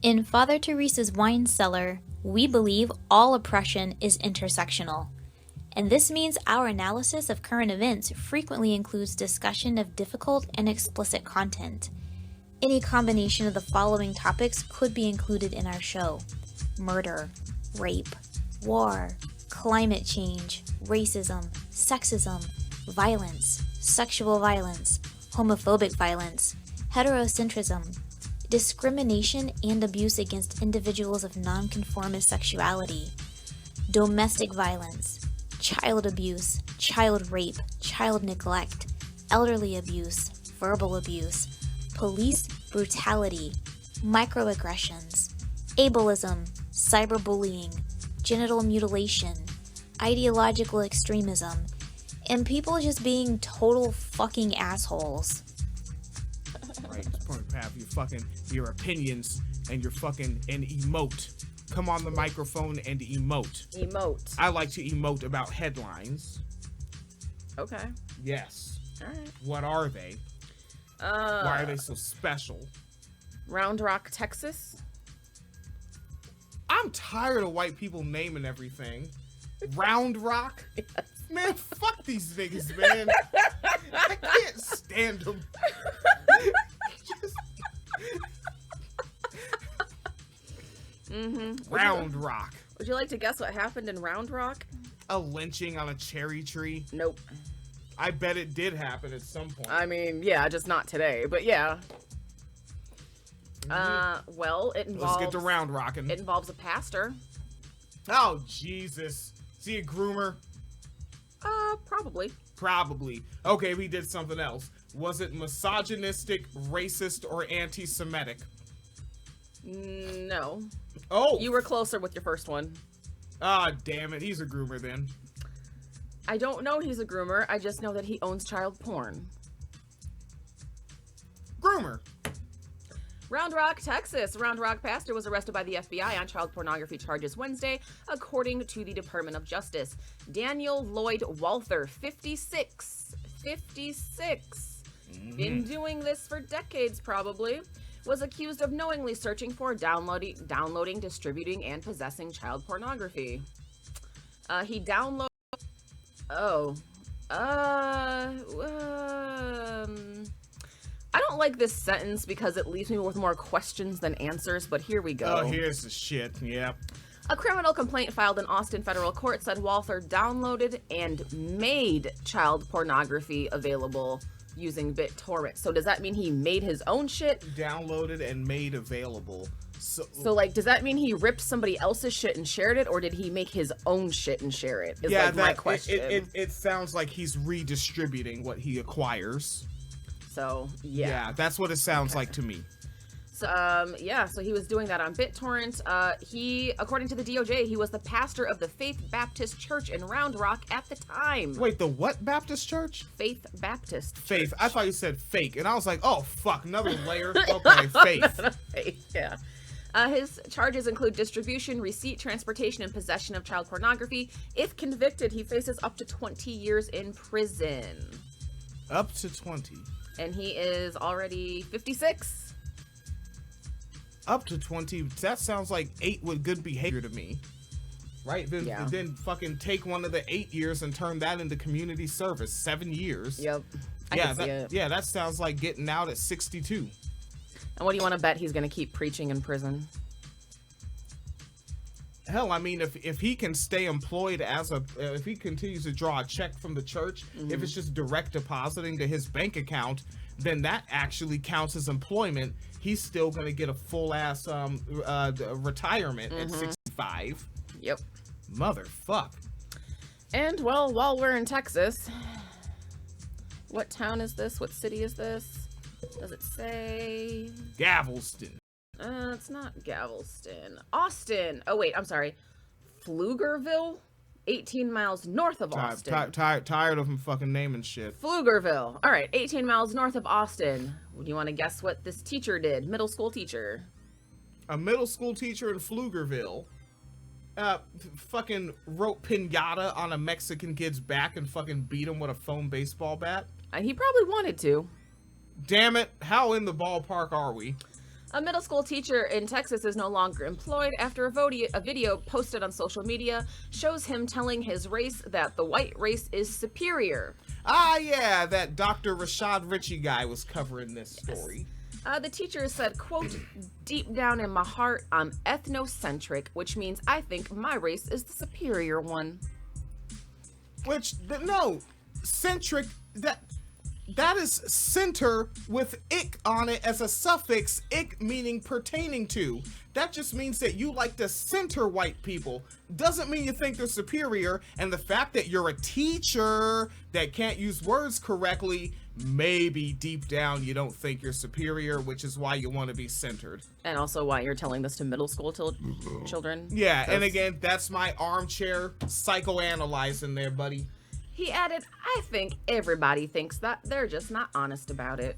In Father Teresa's Wine Cellar, we believe all oppression is intersectional. And this means our analysis of current events frequently includes discussion of difficult and explicit content. Any combination of the following topics could be included in our show: murder, rape, war, climate change, racism, sexism, violence, sexual violence, homophobic violence, heterocentrism, discrimination and abuse against individuals of nonconformist sexuality, domestic violence, child abuse, child rape, child neglect, elderly abuse, verbal abuse, police brutality, microaggressions, ableism, cyberbullying, genital mutilation, ideological extremism, and people just being total fucking assholes. Right, have your opinions and your fucking and emote. Come on the microphone and emote. Emote. I like to emote about headlines. Okay. Yes. All right. What are they? Why are they so special? Round Rock, Texas. I'm tired of white people naming everything. Round Rock? Yes. Man, fuck these niggas, man. I can't stand them. Round Rock. Would you like to guess what happened in Round Rock? A lynching on a cherry tree? Nope. I bet it did happen at some point. I mean, yeah, just not today, but yeah. Well, it involves... Let's get to Round Rockin'. It involves a pastor. Oh, Jesus. Is he a groomer? Probably. Probably. Okay, we did something else. Was it misogynistic, racist, or anti-Semitic? No. Oh! You were closer with your first one. Ah, damn it. He's a groomer then. I don't know he's a groomer. I just know that he owns child porn. Groomer. Round Rock, Texas. Round Rock pastor was arrested by the FBI on child pornography charges Wednesday, according to the Department of Justice. Daniel Lloyd Walther, 56. 56. Been doing this for decades, probably. Was accused of knowingly searching for, downloading, distributing, and possessing child pornography. He downloaded... I don't like this sentence because it leaves me with more questions than answers, but here we go. Oh, here's the shit. Yep. A criminal complaint filed in Austin federal court said Walther downloaded and made child pornography available using BitTorrent. So does that mean he made his own shit? Downloaded and made available. So like, does that mean he ripped somebody else's shit and shared it, or did he make his own shit and share it? Is like my question. It sounds like he's redistributing what he acquires. So, yeah. Yeah, that's what it sounds like to me. So, yeah, so he was doing that on BitTorrent. He, according to the DOJ, he was the pastor of the Faith Baptist Church in Round Rock at the time. Wait, the what Baptist church? Faith Baptist Faith. Church. I thought you said fake, and I was like, oh, fuck, another layer. Okay, faith. No, faith, yeah. His charges include distribution, receipt, transportation, and possession of child pornography. If convicted, he faces up to 20 years in prison. Up to 20. And he is already 56. Up to 20. That sounds like 8 with good behavior to me. Right? Then fucking take one of the 8 years and turn that into community service. 7 years. Yep. Yeah, that sounds like getting out at 62. And what do you want to bet he's going to keep preaching in prison? Hell, I mean, if he can stay employed if he continues to draw a check from the church, if it's just direct depositing to his bank account, then that actually counts as employment. He's still going to get a full ass retirement at 65. Yep. Motherfuck. And well, while we're in Texas, what town is this? What city is this? Does it say? Galveston. It's not Galveston. Austin. Oh, wait, I'm sorry. Pflugerville? 18 miles north of Austin. Tired of him fucking naming shit. Pflugerville. All right, 18 miles north of Austin. Do you want to guess what this teacher did? Middle school teacher. A middle school teacher in Pflugerville fucking wrote pinata on a Mexican kid's back and fucking beat him with a foam baseball bat. He probably wanted to. Damn it. How in the ballpark are we? A middle school teacher in Texas is no longer employed after a video posted on social media shows him telling his race that the white race is superior. Ah, yeah, that Dr. Rashad Ritchie guy was covering this story. The teacher said, quote, "Deep down in my heart, I'm ethnocentric, which means I think my race is the superior one." No, centric, that is center with ick on it as a suffix, ick meaning pertaining to. That just means that you like to center white people. Doesn't mean you think they're superior. And the fact that you're a teacher that can't use words correctly, maybe deep down you don't think you're superior, which is why you want to be centered. And also why you're telling this to middle school children. Yeah, and again, that's my armchair psychoanalyzing there, buddy. He added, "I think everybody thinks that. They're just not honest about it."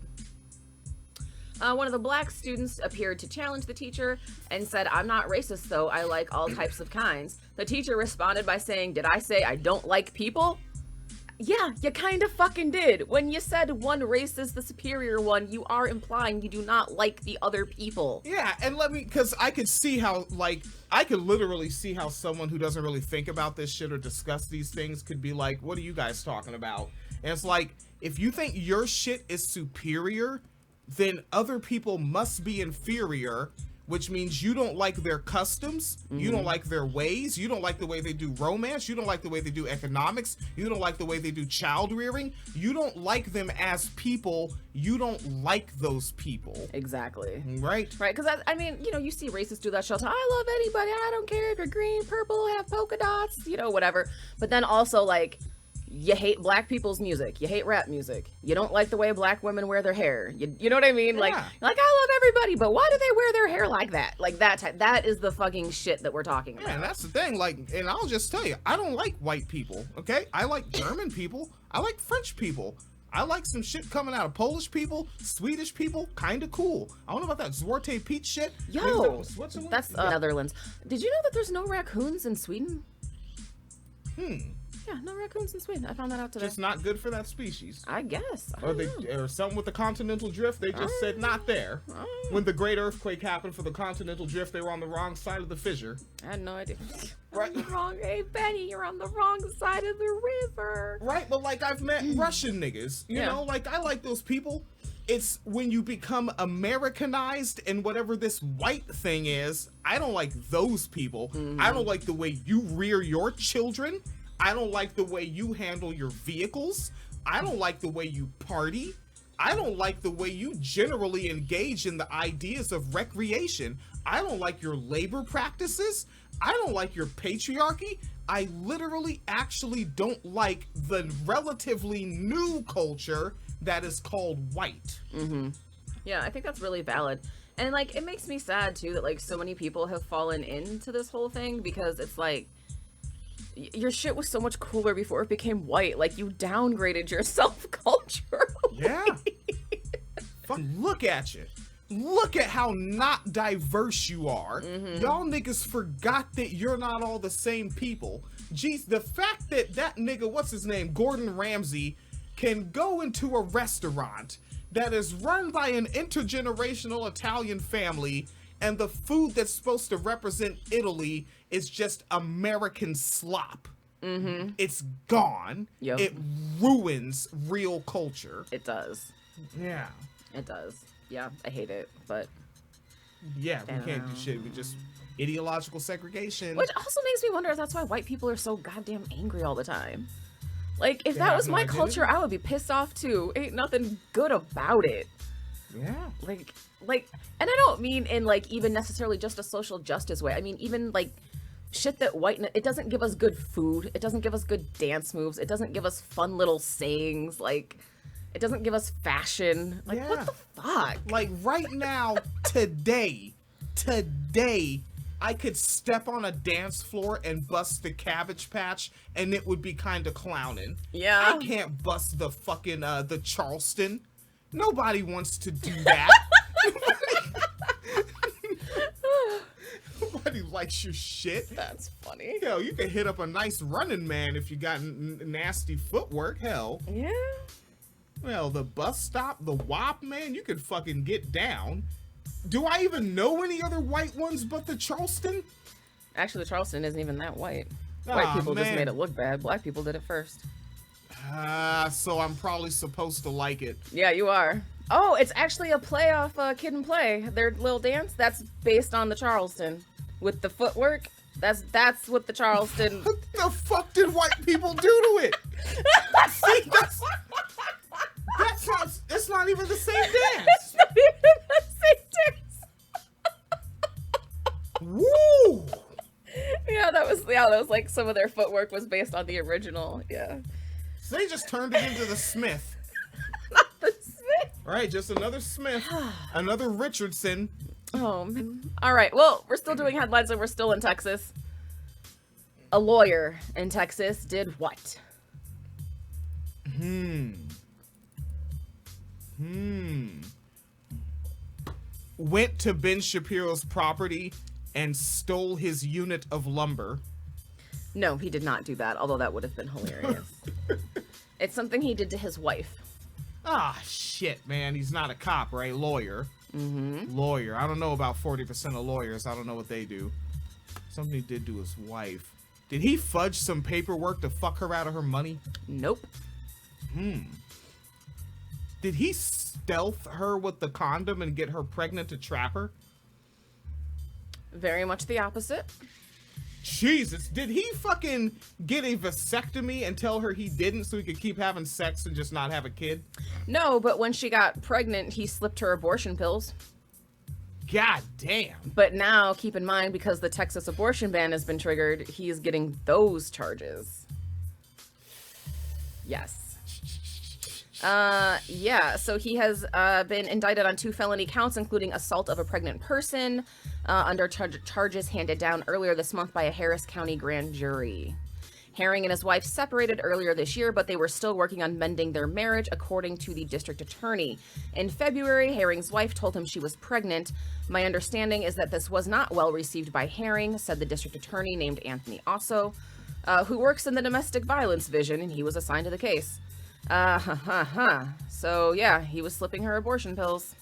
One of the black students appeared to challenge the teacher and said, "I'm not racist, though. I like all types of kinds." The teacher responded by saying, "Did I say I don't like people?" Yeah, you kind of fucking did. When you said one race is the superior one, you are implying you do not like the other people. Yeah, and because I could see how, I could literally see how someone who doesn't really think about this shit or discuss these things could be like, what are you guys talking about? And it's like, if you think your shit is superior, then other people must be inferior, which means you don't like their customs, you don't like their ways, you don't like the way they do romance, you don't like the way they do economics, you don't like the way they do child rearing, you don't like them as people, you don't like those people. Exactly. Right? Right, because I mean, you see racists do that shit. I love anybody, I don't care if you're green, purple, have polka dots, whatever. But then also, you hate black people's music. You hate rap music. You don't like the way black women wear their hair. You know what I mean? Yeah. I love everybody, but why do they wear their hair like that? That is the fucking shit that we're talking about. Yeah, and that's the thing. And I'll just tell you, I don't like white people, okay? I like German people. I like French people. I like some shit coming out of Polish people, Swedish people, kind of cool. I don't know about that Zwarte Piet shit. Yo, Switzerland? that's Netherlands. Did you know that there's no raccoons in Sweden? Yeah, no raccoons in Sweden. I found that out today. Just not good for that species. I guess. Or something with the continental drift. They just said not there. When the great earthquake happened for the continental drift, they were on the wrong side of the fissure. I had no idea. Right. Wrong. Hey, Benny, you're on the wrong side of the river. Right, but I've met Russian niggas. You know, I like those people. It's when you become Americanized and whatever this white thing is, I don't like those people. I don't like the way you rear your children. I don't like the way you handle your vehicles. I don't like the way you party. I don't like the way you generally engage in the ideas of recreation. I don't like your labor practices. I don't like your patriarchy. I literally actually don't like the relatively new culture that is called white. Yeah, I think that's really valid. And it makes me sad too that so many people have fallen into this whole thing, because it's your shit was so much cooler before it became white. You downgraded yourself culturally. Yeah. Look at you. Look at how not diverse you are. Y'all niggas forgot that you're not all the same people. Jeez, the fact that nigga, what's his name, Gordon Ramsay, can go into a restaurant that is run by an intergenerational Italian family, and the food that's supposed to represent Italy is just American slop. It's gone. Yep. It ruins real culture. It does. Yeah. It does. Yeah, I hate it, but... Yeah, we can't do shit. We just... Ideological segregation. Which also makes me wonder if that's why white people are so goddamn angry all the time. If They that have was no my identity? culture, I would be pissed off too. Ain't nothing good about it. Yeah. And I don't mean in even necessarily just a social justice way. I mean even shit that it doesn't give us good food. It doesn't give us good dance moves. It doesn't give us fun little sayings. It doesn't give us fashion. Yeah. What the fuck? Right now, today, I could step on a dance floor and bust the Cabbage Patch, and it would be kind of clowning. Yeah. I can't bust the fucking, the Charleston. Nobody wants to do that. Nobody likes your shit. That's funny. Hell, you can hit up a nice running man if you got nasty footwork. Hell. Yeah. Well, the bus stop, the WAP, man, you can fucking get down. Do I even know any other white ones but the Charleston? Actually, Charleston isn't even that white. White people just made it look bad. Black people did it first. So I'm probably supposed to like it. Yeah, you are. Oh, it's actually a play off Kid and Play. Their little dance, that's based on the Charleston. With the footwork, that's what the Charleston... What the fuck did white people do to it? See, that sounds... It's not even the same dance. It's not even the same dance. Woo! Yeah, that was like some of their footwork was based on the original. Yeah. So they just turned it into the Smith. Not the Smith. Right, just another Smith, another Richardson. Oh, man. All right. Well, we're still doing headlines and we're still in Texas. A lawyer in Texas did what? Went to Ben Shapiro's property and stole his unit of lumber. No, he did not do that, although that would have been hilarious. It's something he did to his wife. Ah, shit, man. He's not a cop, right? Lawyer. Mm-hmm. Lawyer. I don't know about 40% of lawyers. I don't know what they do. Something he did to his wife. Did he fudge some paperwork to fuck her out of her money? Nope. Did he stealth her with the condom and get her pregnant to trap her? Very much the opposite. Jesus, did he fucking get a vasectomy and tell her he didn't so he could keep having sex and just not have a kid? No, but when she got pregnant, he slipped her abortion pills. God damn. But now, keep in mind, because the Texas abortion ban has been triggered, he is getting those charges. Yes. Yeah, so he has been indicted on 2 felony counts, including assault of a pregnant person, under charges handed down earlier this month by a Harris County grand jury. Herring and his wife separated earlier this year, but they were still working on mending their marriage, according to the district attorney. In February, Herring's wife told him she was pregnant. My understanding is that this was not well received by Herring, said the district attorney named Anthony Osso, who works in the domestic violence division, and he was assigned to the case. So yeah, he was slipping her abortion pills.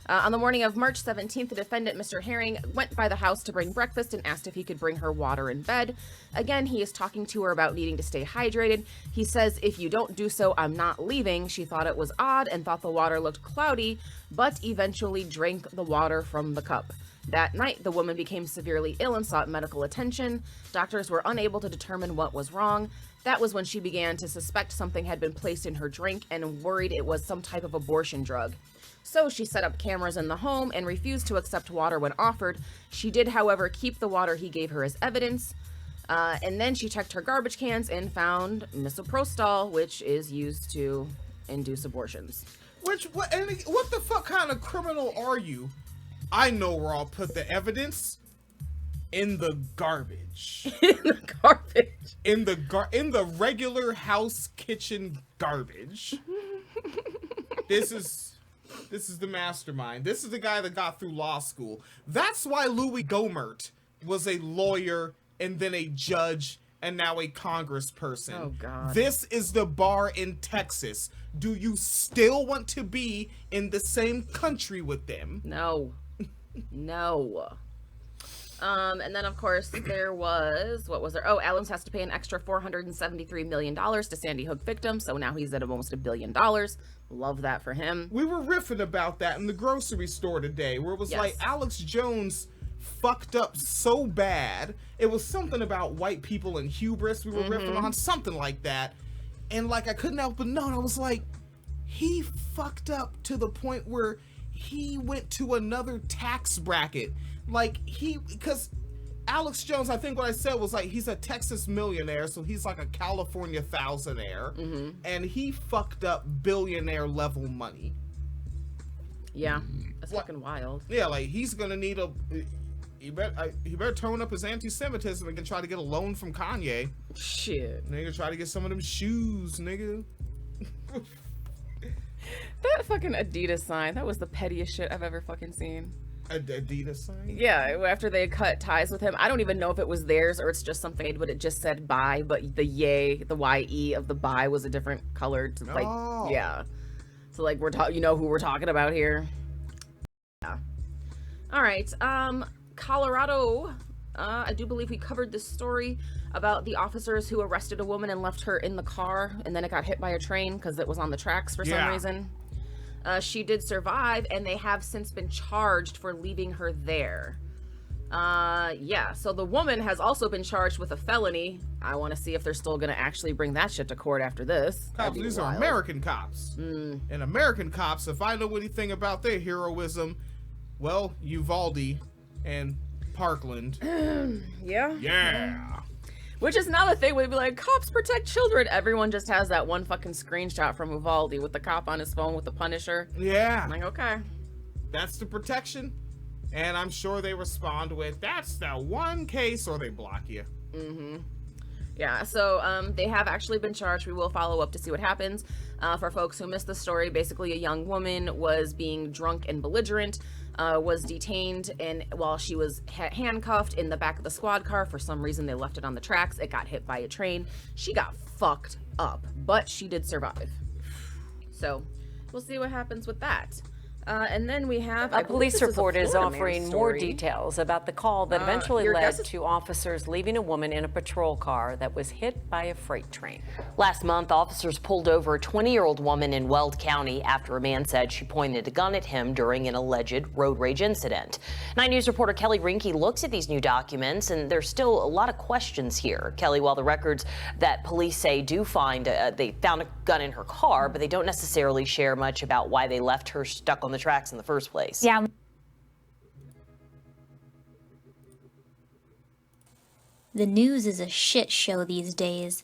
On the morning of March 17th, the defendant, Mr. Herring, went by the house to bring breakfast and asked if he could bring her water in bed. Again, he is talking to her about needing to stay hydrated. He says, "If you don't do so, I'm not leaving." She thought it was odd and thought the water looked cloudy, but eventually drank the water from the cup. That night, the woman became severely ill and sought medical attention. Doctors were unable to determine what was wrong. That was when she began to suspect something had been placed in her drink and worried it was some type of abortion drug. So she set up cameras in the home and refused to accept water when offered. She did, however, keep the water he gave her as evidence. And then she checked her garbage cans and found misoprostol, which is used to induce abortions. What the fuck kind of criminal are you? I know where I'll put the evidence. In the garbage. In the garbage. In the regular house kitchen garbage. This is the mastermind. This is the guy that got through law school. That's why Louis Gohmert was a lawyer and then a judge and now a congressperson. Oh, God. This is the bar in Texas. Do you still want to be in the same country with them? No. No. And then, of course, there was, what was there? Oh, Adams has to pay an extra $473 million to Sandy Hook victims, so now he's at almost $1 billion. Love that for him. We were riffing about that in the grocery store today, where it was like Alex Jones fucked up so bad. It was something about white people and hubris we were riffing on, something like that. And like, I couldn't help but note, I was like, he fucked up to the point where he went to another tax bracket. Like, because Alex Jones, I think what I said was like, he's a Texas millionaire, so he's like a California thousandaire, and he fucked up billionaire level money. Yeah, that's fucking wild. Yeah, like, he's gonna need he better tone up his anti-Semitism and can try to get a loan from Kanye. Shit. Nigga, try to get some of them shoes, nigga. That fucking Adidas sign, that was the pettiest shit I've ever fucking seen. Adidas sign? Yeah, after they cut ties with him. I don't even know if it was theirs or it's just something, but it just said bye, but the Y-E of the bye was a different color. To, like, yeah. So, like, you know who we're talking about here? Yeah. All right. Colorado. I do believe we covered this story about the officers who arrested a woman and left her in the car, and then it got hit by a train because it was on the tracks for some reason. She did survive, and they have since been charged for leaving her there. Yeah, so the woman has also been charged with a felony. I want to see if they're still going to actually bring that shit to court after this. Cops, these are American cops. And American cops, if I know anything about their heroism, well, Uvalde and Parkland. Yeah? Yeah. Which is another thing, we'd be like, cops protect children. Everyone just has that one fucking screenshot from Uvalde with the cop on his phone with the Punisher. Yeah. I'm like, okay. That's the protection. And I'm sure they respond with, that's the one case, or they block you. Yeah, so they have actually been charged. We will follow up to see what happens. For folks who missed the story, basically a young woman was being drunk and belligerent, was detained, and while she was handcuffed in the back of the squad car, for some reason they left it on the tracks. It got hit by a train. She got fucked up, but she did survive. So we'll see what happens with that. And then we have a police report is offering more details about the call that eventually led to officers leaving a woman in a patrol car that was hit by a freight train. Last month, officers pulled over a 20-year-old woman in Weld County after a man said she pointed a gun at him during an alleged road rage incident. 9 News reporter Kelly Rinke looks at these new documents, and there's still a lot of questions here. Kelly, while the records that police say do find, they found a gun in her car, but they don't necessarily share much about why they left her stuck on the tracks in the first place. Yeah. The news is a shit show these days,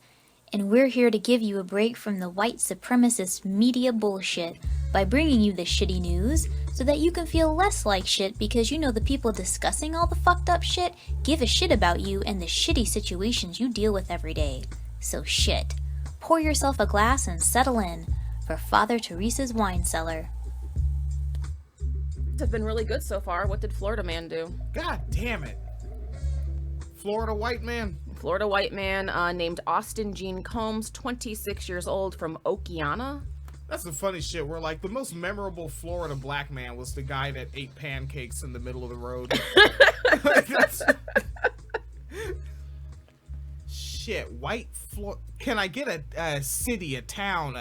and we're here to give you a break from the white supremacist media bullshit by bringing you the shitty news so that you can feel less like shit, because you know the people discussing all the fucked up shit give a shit about you and the shitty situations you deal with every day. So shit. Pour yourself a glass and settle in for Father Teresa's wine cellar. Have been really good so far. What did Florida man do? God damn it. Florida white man. Florida white man named Austin Gene Combs, 26 years old, from Okeana. That's the funny shit. Where like the most memorable Florida black man was the guy that ate pancakes in the middle of the road. Like, that's... Shit, white Florida. Can I get a city, a town?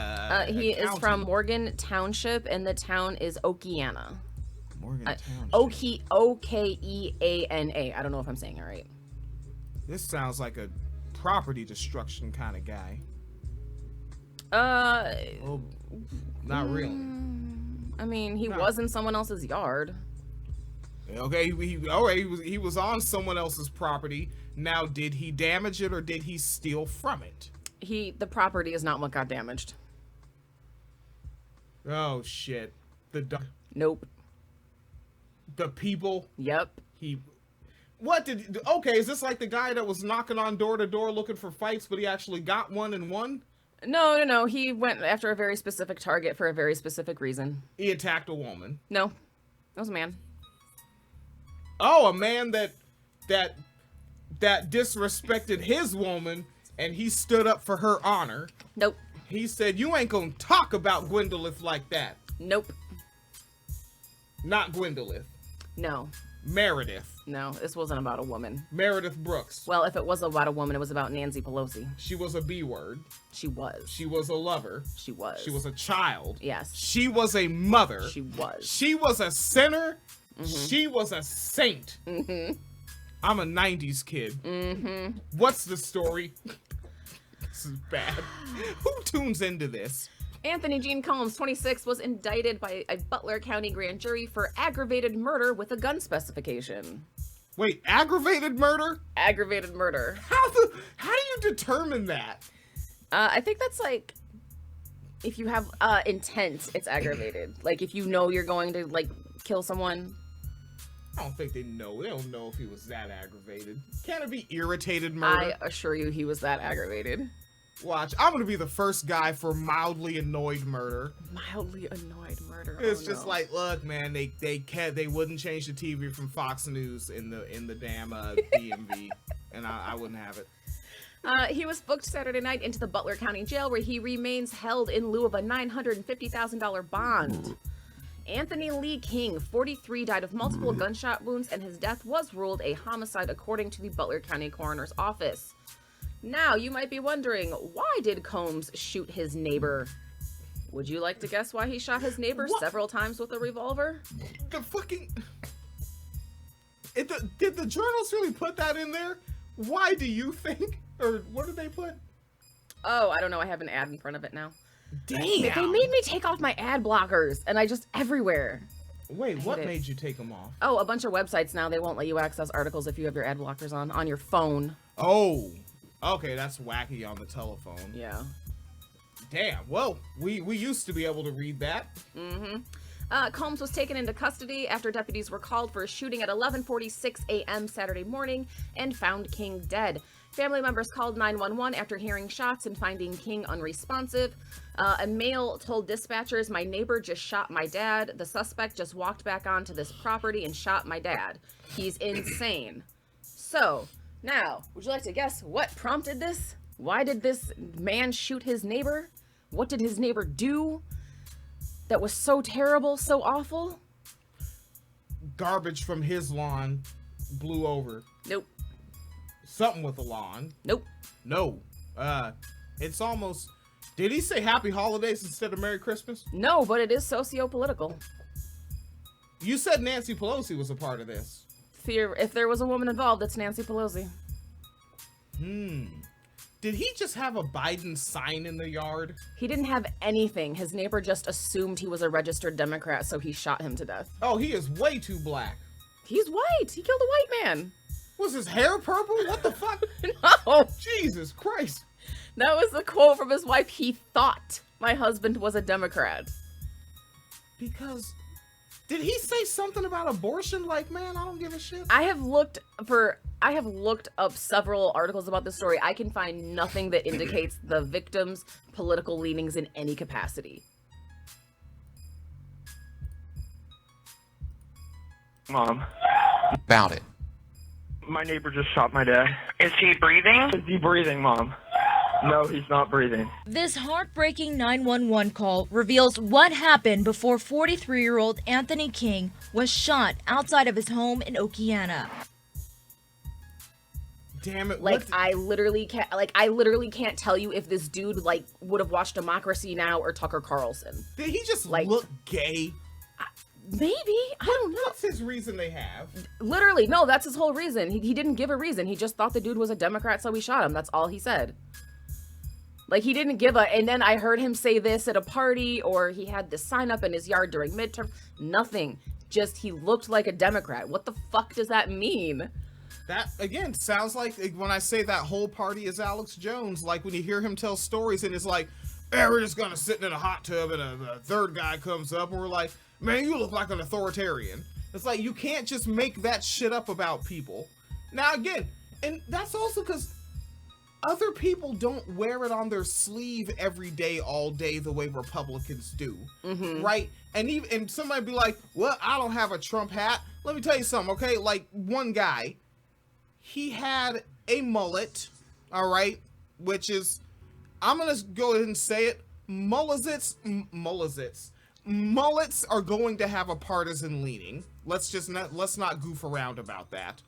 He is county? from Morgan Township, and the town is Okeana. Morgan Township. Okeana. I don't know if I'm saying it right. This sounds like a property destruction kind of guy. Well, not really. I mean, he was in someone else's yard. Okay, he was on someone else's property. Now, did he damage it or did he steal from it? The property is not what got damaged. Oh shit. Nope. The people. Yep. Okay, is this like the guy that was knocking on door to door looking for fights, but he actually got one and won? No. He went after a very specific target for a very specific reason. He attacked a woman. No. That was a man. Oh, a man that disrespected his woman, and he stood up for her honor. Nope. He said, "You ain't gonna talk about Gwendolyn like that." Nope. Not Gwendolyn. No. Meredith. No, this wasn't about a woman. Meredith Brooks. Well, if it was about a woman, it was about Nancy Pelosi. She was a B word. She was. She was a lover. She was. She was a child. Yes. She was a mother. She was. She was a sinner. She was a saint. I'm a 90s kid. What's the story? This is bad. Who tunes into this? Anthony Gene Combs, 26, was indicted by a Butler County grand jury for aggravated murder with a gun specification. Wait, aggravated murder? Aggravated murder. How do you determine that? I think that's like, if you have intent, it's aggravated. Like if you know you're going to like kill someone. I don't think they know. They don't know if he was that aggravated. Can it be irritated murder? I assure you he was that aggravated. Watch, I'm gonna be the first guy for mildly annoyed murder. Mildly annoyed murder. It's just like, look, man, they wouldn't change the TV from Fox News in the damn DMV, and I wouldn't have it. He was booked Saturday night into the Butler County Jail, where he remains held in lieu of a $950,000 bond. Anthony Lee King, 43, died of multiple gunshot wounds, and his death was ruled a homicide according to the Butler County Coroner's Office. Now, you might be wondering, why did Combs shoot his neighbor? Would you like to guess why he shot his neighbor several times with a revolver? The fucking... Did the journals really put that in there? Why do you think? Or what did they put? Oh, I don't know. I have an ad in front of it now. Damn! They made me take off my ad blockers, and I just everywhere. Wait, what made you take them off? Oh, a bunch of websites now, they won't let you access articles if you have your ad blockers on your phone. Oh, okay, that's wacky on the telephone. Yeah. Damn, well, we used to be able to read that. Mm-hmm. Combs was taken into custody after deputies were called for a shooting at 11:46 a.m. Saturday morning and found King dead. Family members called 911 after hearing shots and finding King unresponsive. A male told dispatchers, "My neighbor just shot my dad. The suspect just walked back onto this property and shot my dad. He's insane." So, now, would you like to guess what prompted this? Why did this man shoot his neighbor? What did his neighbor do that was so terrible, so awful? Garbage from his lawn blew over. Nope. Something with the lawn. Nope. No. It's almost... Did he say Happy Holidays instead of Merry Christmas? No, but it is socio-political. You said Nancy Pelosi was a part of this. If there was a woman involved, it's Nancy Pelosi. Did he just have a Biden sign in the yard? He didn't have anything. His neighbor just assumed he was a registered Democrat, so he shot him to death. Oh, he is way too black. He's white. He killed a white man. Was his hair purple? What the fuck? No. Jesus Christ. That was the quote from his wife. He thought my husband was a Democrat. Because... Did he say something about abortion? Like, man, I don't give a shit. I have looked up several articles about this story. I can find nothing that indicates the victim's political leanings in any capacity. Mom. About it. My neighbor just shot my dad. Is he breathing? Is he breathing, Mom? No, he's not breathing. This heartbreaking 911 call reveals what happened before 43-year-old Anthony King was shot outside of his home in Okeana. Damn it. Like, I literally can't tell you if this dude, like, would have watched Democracy Now! Or Tucker Carlson. Did he just, like, look gay? Maybe. I don't know. What's his reason they have? Literally, no, that's his whole reason. He didn't give a reason. He just thought the dude was a Democrat, so he shot him. That's all he said. Like, he didn't give a... And then I heard him say this at a party, or he had this sign up in his yard during midterm. Nothing. Just, he looked like a Democrat. What the fuck does that mean? That, again, sounds like when I say that whole party is Alex Jones, like when you hear him tell stories and it's like, hey, we're just gonna sit in a hot tub and a third guy comes up and we're like, man, you look like an authoritarian. It's like, you can't just make that shit up about people. Now, again, and that's also because other people don't wear it on their sleeve every day, all day, the way Republicans do, right? And somebody be like, well, I don't have a Trump hat. Let me tell you something, okay? Like, one guy, he had a mullet, all right, which is, I'm gonna go ahead and say it, mullets are going to have a partisan leaning. Let's not goof around about that.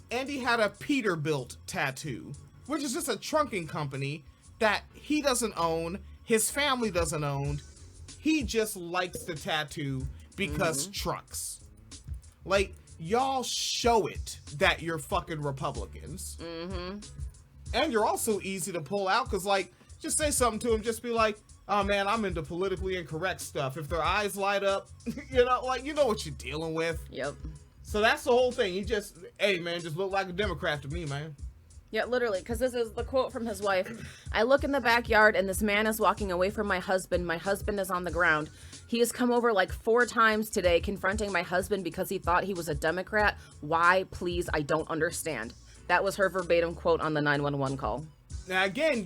And he had a Peterbilt tattoo, which is just a trunking company that he doesn't own, his family doesn't own. He just likes the tattoo because trucks. Like, y'all show it that you're fucking Republicans. And you're also easy to pull out because, like, just say something to him, just be like, oh man, I'm into politically incorrect stuff. If their eyes light up, you know, like, you know what you're dealing with. Yep. So that's the whole thing. He just, hey man, just look like a Democrat to me, man. Yeah, literally, because this is the quote from his wife. I look in the backyard and this man is walking away from my husband. My husband is on the ground. He has come over like 4 times today confronting my husband because he thought he was a Democrat. Why? Please, I don't understand. That was her verbatim quote on the 911 call. Now again,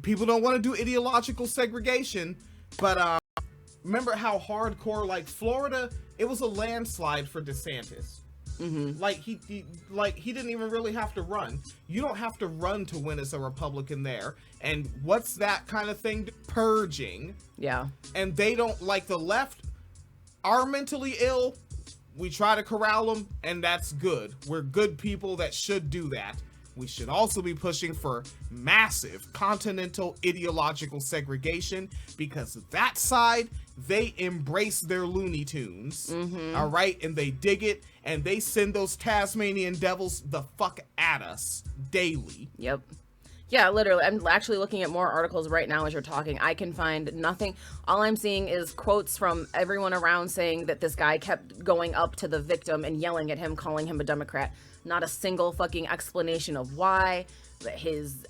people don't want to do ideological segregation, but remember how hardcore, like Florida, it was a landslide for DeSantis. Like he didn't even really have to run. You don't have to run to win as a Republican there. And what's that kind of thing? Purging. Yeah. And they don't, like, the left, are mentally ill, we try to corral them, and that's good. We're good people that should do that. We should also be pushing for massive continental ideological segregation, because that side, they embrace their Looney Tunes, all right? And they dig it, and they send those Tasmanian devils the fuck at us daily. Yep. Yeah, literally. I'm actually looking at more articles right now as you're talking. I can find nothing. All I'm seeing is quotes from everyone around saying that this guy kept going up to the victim and yelling at him, calling him a Democrat. Not a single fucking explanation of why. His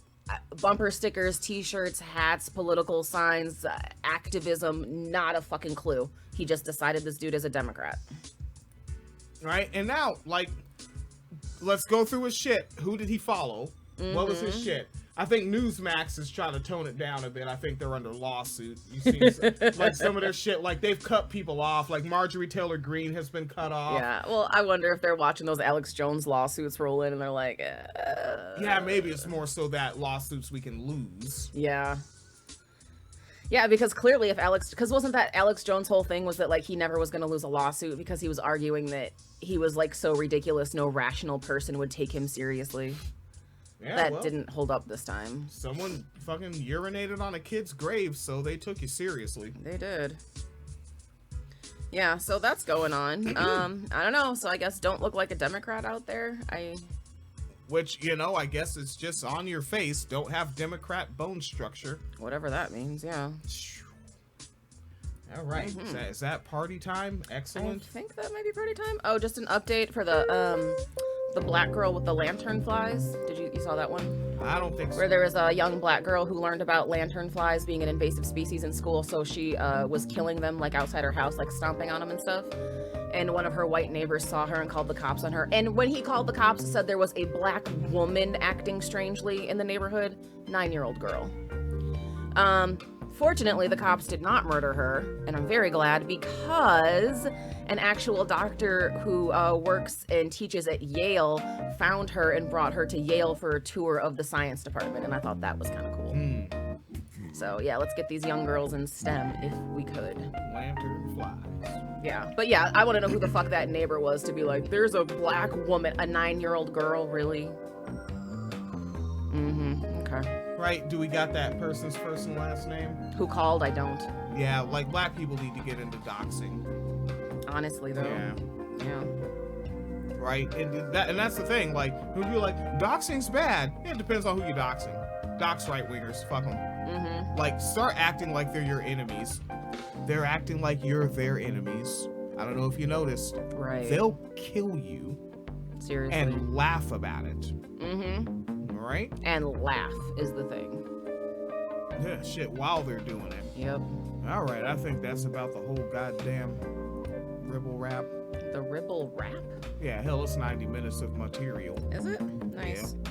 bumper stickers, t-shirts, hats, political signs, activism, not a fucking clue. He just decided this dude is a Democrat. Right? And now, like, let's go through his shit. Who did he follow? What was his shit? I think Newsmax is trying to tone it down a bit. I think they're under lawsuit. You see, like some of their shit, like they've cut people off. Like Marjorie Taylor Greene has been cut off. Yeah, well, I wonder if they're watching those Alex Jones lawsuits roll in and they're like, yeah, maybe it's more so that lawsuits we can lose. Yeah. Yeah, because clearly because wasn't that Alex Jones' whole thing was that like he never was going to lose a lawsuit because he was arguing that he was like so ridiculous no rational person would take him seriously. Yeah, that well, didn't hold up this time. Someone fucking urinated on a kid's grave, so they took you seriously. They did. Yeah, so that's going on. I don't know. So I guess don't look like a Democrat out there. Which, you know, I guess it's just on your face. Don't have Democrat bone structure. Whatever that means, yeah. All right. Is that party time? Excellent. I think that might be party time. Oh, just an update for the black girl with the lantern flies. You saw that one? I don't think so. Where there was a young black girl who learned about lantern flies being an invasive species in school, so she was killing them like outside her house, like stomping on them and stuff. And one of her white neighbors saw her and called the cops on her. And when he called the cops, it said there was a black woman acting strangely in the neighborhood. 9-year-old girl. Fortunately, the cops did not murder her, and I'm very glad, because an actual doctor who works and teaches at Yale found her and brought her to Yale for a tour of the science department, and I thought that was kind of cool. So yeah, let's get these young girls in STEM if we could. Lantern flies. Yeah, but yeah, I want to know who the fuck that neighbor was to be like, there's a black woman, a 9-year-old girl, really? Okay. Right, do we got that person's first and last name? Who called? I don't. Yeah, like black people need to get into doxing. Honestly, though. Yeah. Right, and that's the thing, like, when people are like, doxing's bad. Yeah, it depends on who you're doxing. Dox right-wingers, fuck them. Like, start acting like they're your enemies. They're acting like you're their enemies. I don't know if you noticed. Right. They'll kill you. Seriously. And laugh about it. Right? And laugh is the thing. Yeah, shit, while they're doing it. Yep. All right, I think that's about the whole goddamn Ribble Rap. The Ribble Rap? Yeah, hell, it's 90 minutes of material. Is it? Nice. Yeah.